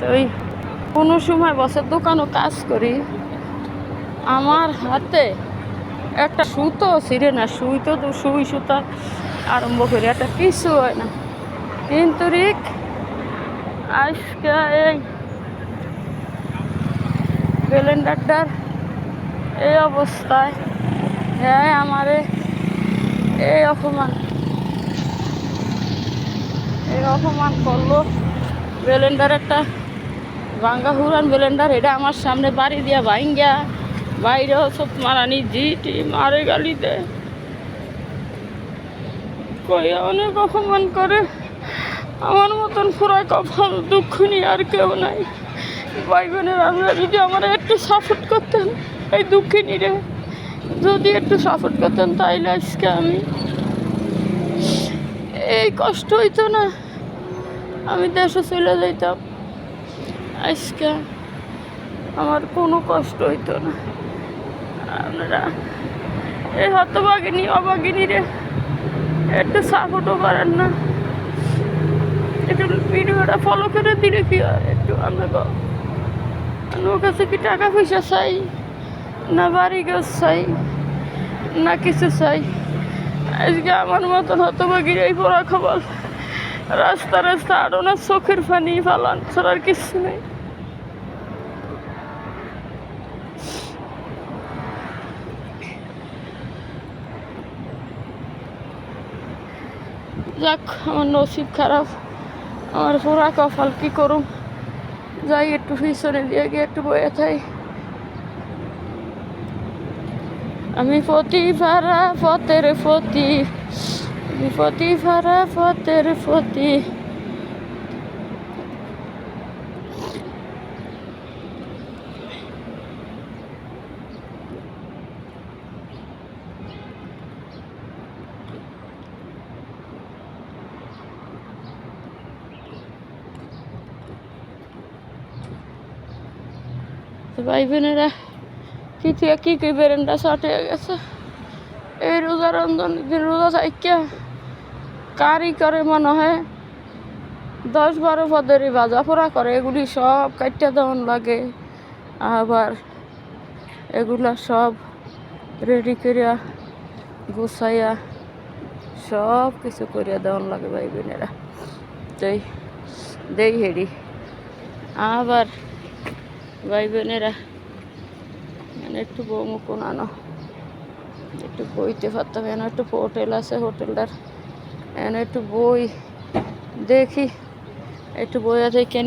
তো ওই কোনো সময় বসের দোকানও কাজ করি, আমার হাতে একটা সুতো ছিঁড়ে না, সুই সুতা আরম্ভ করি একটা কিছু হয় না। কিন্তু আজকে এই ব্লেন্ডারটার এই অবস্থায়, হ্যাঁ আমারে এই অপমান করলো। ব্লেন্ডার একটা ভাঙ্গা হুরান ব্লেন্ডার, এটা আমার সামনে বাড়ি দিয়া ভাঙ্গা বাইরেও সব মারানি জিটি মারে গালি দেয়, কই অনেক অপমান করে। আমার মতন পুরা কপাল দুঃখ নিয়ে আর কেউ নাই। ভাই বোনের আপনারা যদি আমার একটু সাপোর্ট করতেন, এই দুঃখিনীরে যদি একটু সাপোর্ট করতেন, তাইলে আজকে আমি এই কষ্ট হইতো না, আমি দেশে চলে যাইতাম, আজকে আমার কোনো কষ্ট হইতো না। আপনারা এই হতভাগিনী অভাগিনীরে একটু সাপোর্টও করেন না, একটু ভিডিওটা ফলো করে দিলে কি হয়? একটু আমাকে, ওর কাছে কি টাকা পয়সা চাই না বাড়ি গাছ চাই না কিছু চাই? আজকে আমার মতন হতভাগীর এই পড়া খবর রাস্তা আরো না চোখের পানি ফালান ছাড়ার কিছু নেই। যাক, আমার নসিব খারাপ, আমার পুরা কপাল, কি করুম? যাই একটু পিছনে দিয়ে গিয়ে একটু বয়ে থাই। আমি ফতি ভাড়া ফতের ফতি, আমি ফতি ভাড়া ফতের ফতি। ভাই বোনেরা, কি বেরেন্ডা শর্ট হয়ে গেছে। এই রোজা রমজান দিন রোজা চাইকা কারি করে মনে হয় 10-12 পদেরই ভাজা পোড়া করে, এগুলি সব কাটতে দেওয়ান লাগে, আবার এগুলা সব রেডি করিয়া গুছাইয়া সব কিছু করিয়া দেওয়ান লাগে ভাই বোনেরা। দেই হেরি আবার ভাই বোনেরা, মানে একটু বৌমুকুন আনো, একটু বইতে পারতাম, এনে একটু হোটেল আছে, হোটেলটার এনে একটু বই দেখি, একটু বই আছে কেন